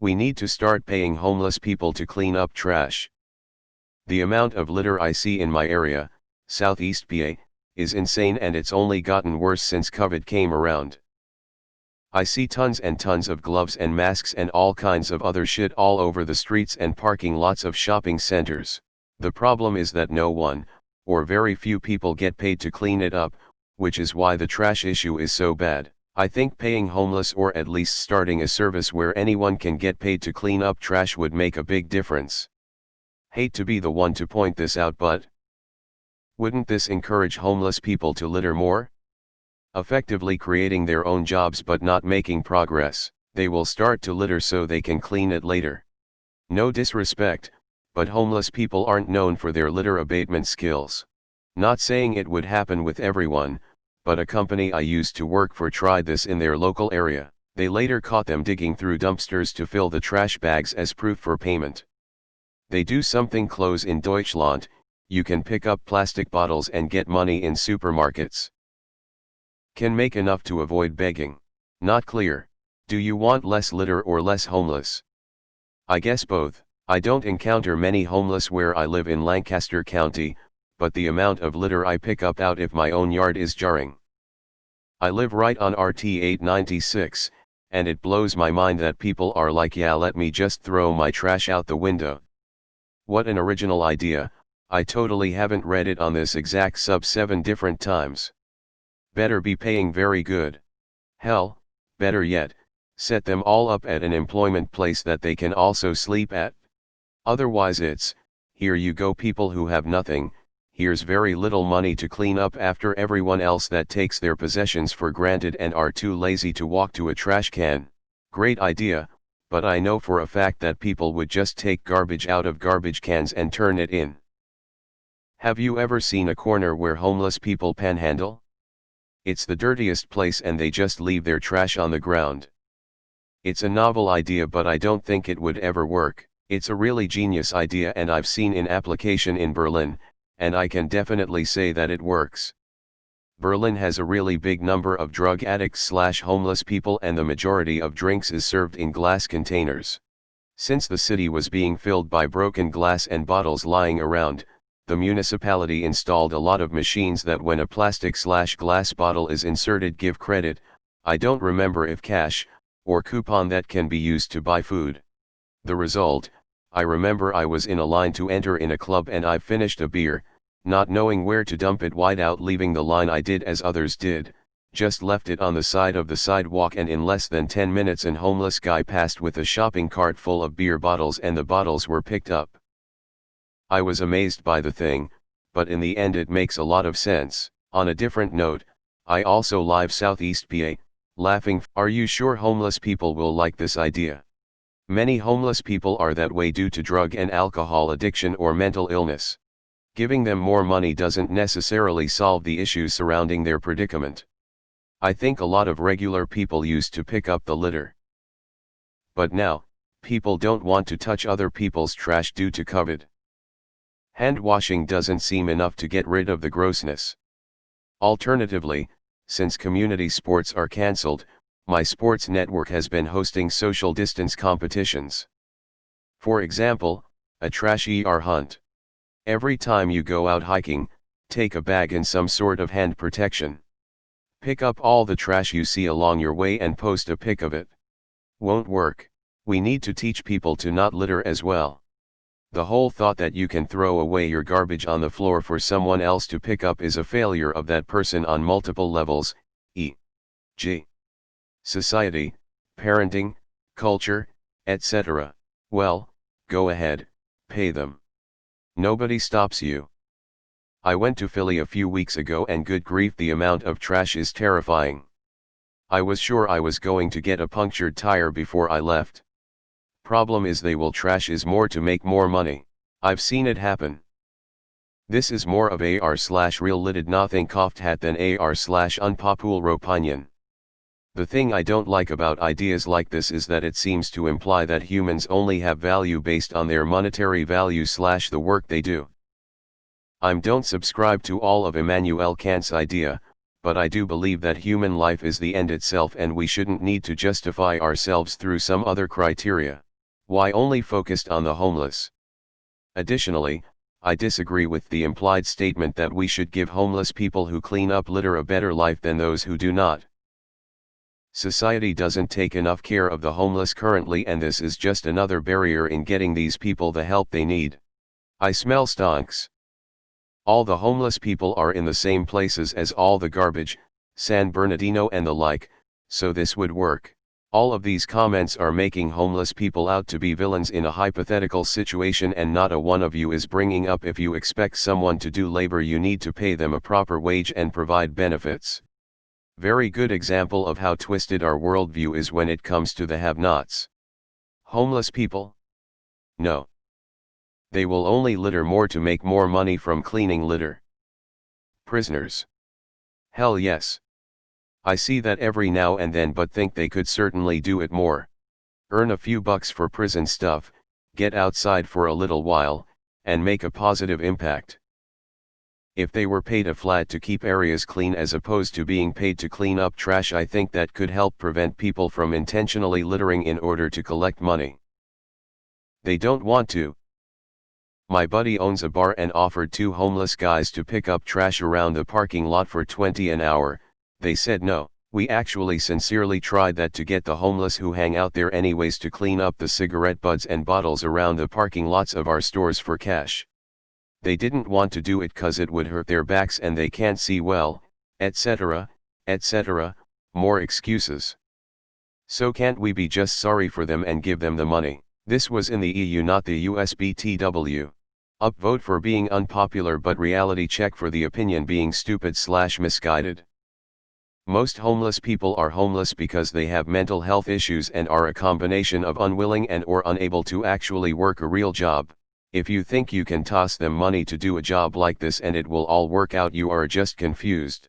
We need to start paying homeless people to clean up trash. The amount of litter I see in my area, Southeast PA, is insane, and it's only gotten worse since COVID came around. I see tons and tons of gloves and masks and all kinds of other shit all over the streets and parking lots of shopping centers. The problem is that no one, or very few people get paid to clean it up, which is why the trash issue is so bad. I think paying homeless, or at least starting a service where anyone can get paid to clean up trash, would make a big difference. Hate to be the one to point this out, but wouldn't this encourage homeless people to litter more? Effectively creating their own jobs but not making progress. They will start to litter so they can clean it later. No disrespect, but homeless people aren't known for their litter abatement skills. Not saying it would happen with everyone, but a company I used to work for tried this in their local area. They later caught them digging through dumpsters to fill the trash bags as proof for payment. They do something close in Deutschland. You can pick up plastic bottles and get money in supermarkets. Can make enough to avoid begging. Not clear. Do you want less litter or less homeless? I guess both. I don't encounter many homeless where I live in Lancaster County, but the amount of litter I pick up out of my own yard is jarring. I live right on RT 896, and it blows my mind that people are like, yeah, let me just throw my trash out the window. What an original idea. I totally haven't read it on this exact sub 7 different times. Better be paying very good. Hell, better yet, set them all up at an employment place that they can also sleep at. Otherwise it's, here you go people who have nothing, here's very little money to clean up after everyone else that takes their possessions for granted and are too lazy to walk to a trash can. Great idea, but I know for a fact that people would just take garbage out of garbage cans and turn it in. Have you ever seen a corner where homeless people panhandle? It's the dirtiest place and they just leave their trash on the ground. It's a novel idea, but I don't think it would ever work. It's a really genius idea and I've seen in application in Berlin, and I can definitely say that it works. Berlin has a really big number of drug addicts / homeless people, and the majority of drinks is served in glass containers. Since the city was being filled by broken glass and bottles lying around, the municipality installed a lot of machines that when a plastic / glass bottle is inserted give credit, I don't remember if cash, or coupon that can be used to buy food. The result, I remember I was in a line to enter in a club and I finished a beer, not knowing where to dump it. Without leaving the line I did as others did, just left it on the side of the sidewalk, and in less than 10 minutes an homeless guy passed with a shopping cart full of beer bottles and the bottles were picked up. I was amazed by the thing, but in the end it makes a lot of sense. On a different note, I also live Southeast PA, laughing. Are you sure homeless people will like this idea? Many homeless people are that way due to drug and alcohol addiction or mental illness. Giving them more money doesn't necessarily solve the issues surrounding their predicament. I think a lot of regular people used to pick up the litter. But now, people don't want to touch other people's trash due to COVID. Hand washing doesn't seem enough to get rid of the grossness. Alternatively, since community sports are cancelled, my sports network has been hosting social distance competitions. For example, a trash hunt. Every time you go out hiking, take a bag and some sort of hand protection. Pick up all the trash you see along your way and post a pic of it. Won't work. We need to teach people to not litter as well. The whole thought that you can throw away your garbage on the floor for someone else to pick up is a failure of that person on multiple levels, e.g. society, parenting, culture, etc. Well, go ahead, pay them. Nobody stops you. I went to Philly a few weeks ago and good grief, the amount of trash is terrifying. I was sure I was going to get a punctured tire before I left. Problem is they will trash is more to make more money. I've seen it happen. This is more of AR/real lidded nothing coughed hat than AR/unpopular opinion. The thing I don't like about ideas like this is that it seems to imply that humans only have value based on their monetary value / the work they do. Don't subscribe to all of Immanuel Kant's idea, but I do believe that human life is the end itself and we shouldn't need to justify ourselves through some other criteria. Why only focused on the homeless? Additionally, I disagree with the implied statement that we should give homeless people who clean up litter a better life than those who do not. Society doesn't take enough care of the homeless currently, and this is just another barrier in getting these people the help they need. I smell stonks. All the homeless people are in the same places as all the garbage, San Bernardino and the like, so this would work. All of these comments are making homeless people out to be villains in a hypothetical situation, and not a one of you is bringing up if you expect someone to do labor you need to pay them a proper wage and provide benefits. Very good example of how twisted our worldview is when it comes to the have-nots. Homeless people? No. They will only litter more to make more money from cleaning litter. Prisoners? Hell yes. I see that every now and then, but think they could certainly do it more. Earn a few bucks for prison stuff, get outside for a little while, and make a positive impact. If they were paid a flat to keep areas clean as opposed to being paid to clean up trash, I think that could help prevent people from intentionally littering in order to collect money. They don't want to. My buddy owns a bar and offered 2 homeless guys to pick up trash around the parking lot for $20 an hour. They said no. We actually sincerely tried that to get the homeless who hang out there anyways to clean up the cigarette butts and bottles around the parking lots of our stores for cash. They didn't want to do it cause it would hurt their backs and they can't see well, etc., etc., more excuses. So can't we be just sorry for them and give them the money? This was in the EU, not the US. BTW. Upvote for being unpopular, but reality check for the opinion being stupid/misguided. Most homeless people are homeless because they have mental health issues and are a combination of unwilling and or unable to actually work a real job. If you think you can toss them money to do a job like this and it will all work out, you are just confused.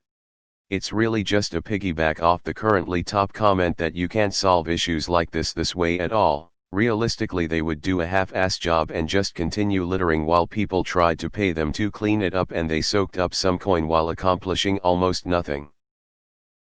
It's really just a piggyback off the currently top comment that you can't solve issues like this way at all. Realistically, they would do a half-ass job and just continue littering while people tried to pay them to clean it up, and they soaked up some coin while accomplishing almost nothing.